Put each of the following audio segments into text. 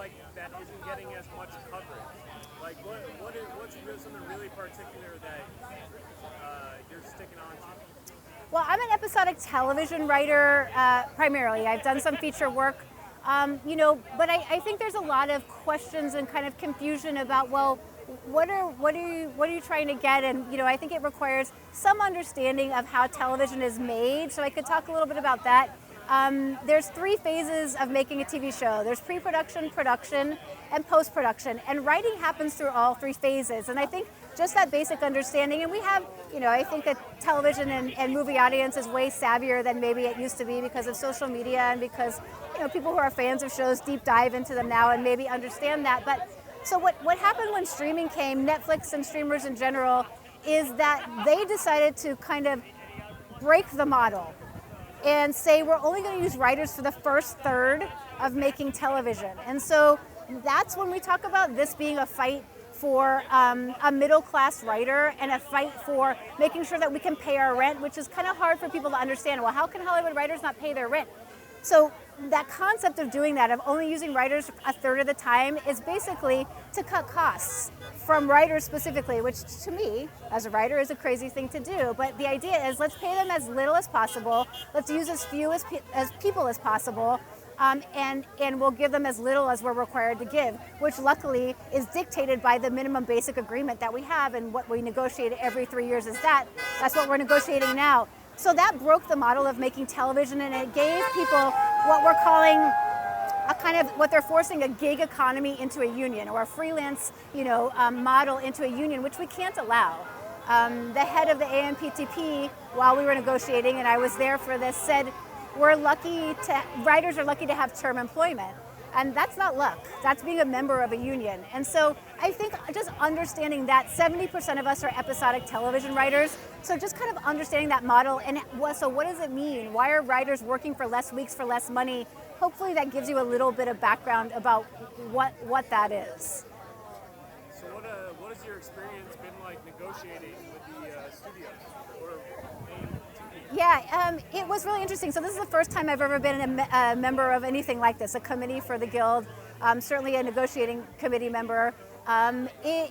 like that isn't getting as much coverage? Like, what's something really particular that you're sticking on to? Well, I'm an episodic television writer primarily. I've done some feature work, but I think there's a lot of questions and kind of confusion about, well, what are you trying to get? And I think it requires some understanding of how television is made. So I could talk a little bit about that. There's 3 phases of making a TV show. There's pre-production, production, and post-production. And writing happens through all 3 phases. And I think just that basic understanding, and we have, I think that television and movie audience is way savvier than maybe it used to be because of social media and because, people who are fans of shows deep dive into them now and maybe understand that. But so what happened when streaming came, Netflix and streamers in general, is that they decided to kind of break the model and say we're only going to use writers for the first third of making television. And so that's when we talk about this being a fight for a middle-class writer and a fight for making sure that we can pay our rent, which is kind of hard for people to understand. Well, how can Hollywood writers not pay their rent? So that concept of doing that, of only using writers a third of the time, is basically to cut costs from writers specifically, which to me, as a writer, is a crazy thing to do. But the idea is let's pay them as little as possible, let's use as few as people as possible, and we'll give them as little as we're required to give, which luckily is dictated by the minimum basic agreement that we have, and what we negotiate every 3 years is that's what we're negotiating now. So that broke the model of making television, and it gave people what we're calling a kind of, what they're forcing, a gig economy into a union, or a freelance, model into a union, which we can't allow. The head of the AMPTP, while we were negotiating, and I was there for this, said, writers are lucky to have term employment. And that's not luck, that's being a member of a union. And so I think just understanding that 70% of us are episodic television writers, so just kind of understanding that model, and so what does it mean? Why are writers working for less weeks for less money? Hopefully that gives you a little bit of background about what that is. So what has your experience been like negotiating with the studios? Yeah, it was really interesting. So this is the first time I've ever been a member of anything like this, a committee for the Guild, certainly a negotiating committee member. They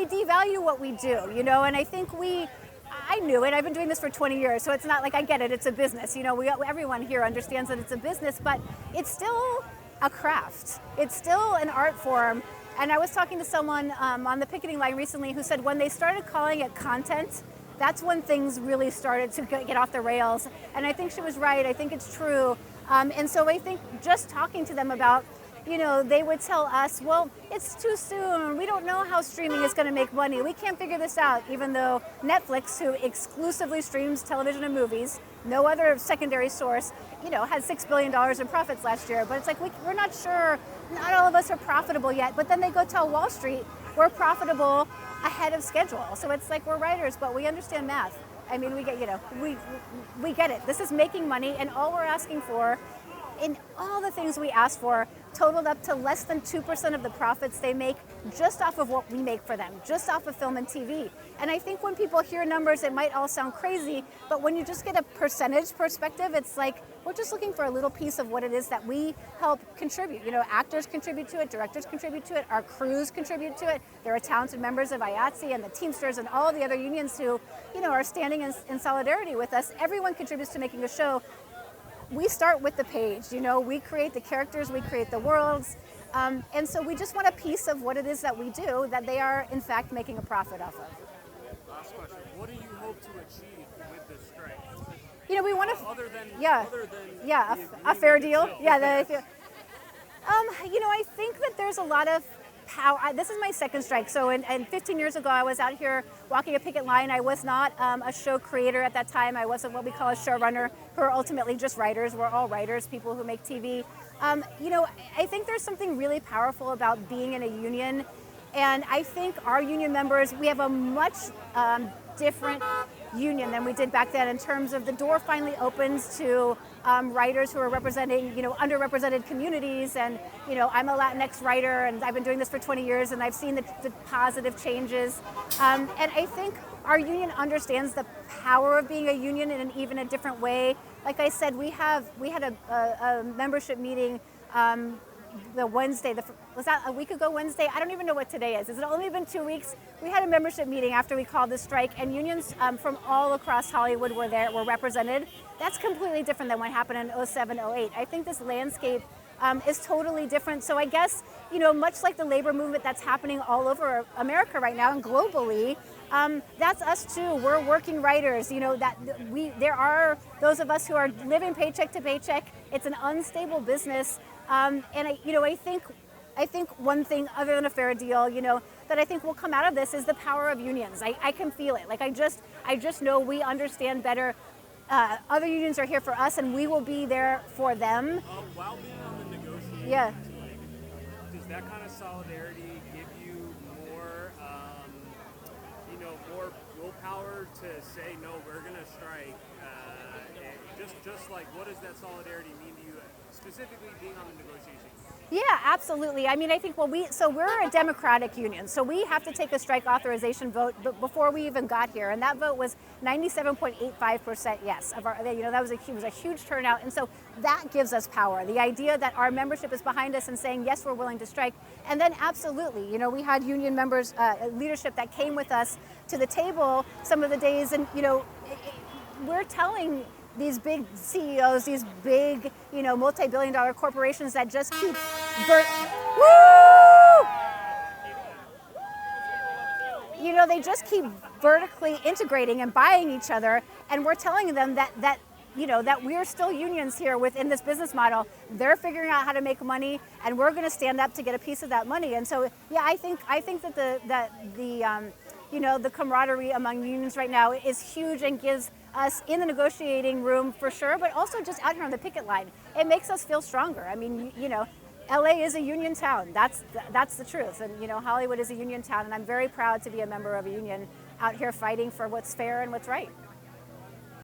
devalue what we do, and I think I knew it. I've been doing this for 20 years, so it's not like I get it. It's a business. Everyone here understands that it's a business, but it's still a craft. It's still an art form. And I was talking to someone on the picketing line recently who said when they started calling it content, that's when things really started to get off the rails. And I think she was right. I think it's true. And so I think just talking to them about, they would tell us, well, it's too soon. We don't know how streaming is going to make money. We can't figure this out, even though Netflix, who exclusively streams television and movies, no other secondary source, had $6 billion in profits last year. But it's like, we're not sure. Not all of us are profitable yet. But then they go tell Wall Street, we're profitable ahead of schedule. So it's like, we're writers, but we understand math. I mean, we get, we get it. This is making money, and all we're asking for, in all the things we ask for, totaled up to less than 2% of the profits they make just off of what we make for them, just off of film and TV. And I think when people hear numbers, it might all sound crazy, but when you just get a percentage perspective, it's like, we're just looking for a little piece of what it is that we help contribute. Actors contribute to it, directors contribute to it, our crews contribute to it. There are talented members of IATSE and the Teamsters and all the other unions who, are standing in solidarity with us. Everyone contributes to making a show. We start with the page, we create the characters, we create the worlds, and so we just want a piece of what it is that we do that they are, in fact, making a profit off of. Last question. What do you hope to achieve with this strike? We want to... Other than a fair deal. Yeah. I think that there's a lot of power. This is my second strike. So, and 15 years ago, I was out here walking a picket line. I was not a show creator at that time. I wasn't what we call a showrunner, who are ultimately just writers. We're all writers, people who make TV. I think there's something really powerful about being in a union. And I think our union members, we have a much different union than we did back then in terms of the door finally opens to writers who are representing, underrepresented communities. And, I'm a Latinx writer, and I've been doing this for 20 years, and I've seen the positive changes. And I think our union understands the power of being a union in even a different way. Like I said, we had a membership meeting the Wednesday, was that a week ago Wednesday? I don't even know what today is. Has it only been 2 weeks? We had a membership meeting after we called the strike, and unions from all across Hollywood were represented. That's completely different than what happened in 07, 08. I think this landscape is totally different. So I guess, much like the labor movement that's happening all over America right now and globally, that's us too. We're working writers. There are those of us who are living paycheck to paycheck. It's an unstable business, and I think one thing other than a fair deal, that I think will come out of this is the power of unions. I can feel it. Like I just know we understand better. Other unions are here for us, and we will be there for them. While being on the negotiating Yeah. team, does that kind of solidarity give you more, more willpower to say no, we're going to strike? And just like, what does that solidarity mean to you, specifically being on the negotiation? Yeah, absolutely. I mean, I think, we're a Democratic union, so we have to take a strike authorization vote before we even got here, and that vote was 97.85% yes. That was a huge turnout, and so that gives us power. The idea that our membership is behind us and saying, yes, we're willing to strike, and then absolutely, we had union members, leadership that came with us to the table some of the days, and, we're telling these big CEOs, these big, multi-billion-dollar corporations that just keep they just keep vertically integrating and buying each other, and we're telling them that we're still unions here within this business model. They're figuring out how to make money, and we're going to stand up to get a piece of that money. And so, yeah, I think that the camaraderie among unions right now is huge and gives us in the negotiating room for sure, but also just out here on the picket line. It makes us feel stronger. I mean, LA is a union town. That's the truth. And, Hollywood is a union town, and I'm very proud to be a member of a union out here fighting for what's fair and what's right.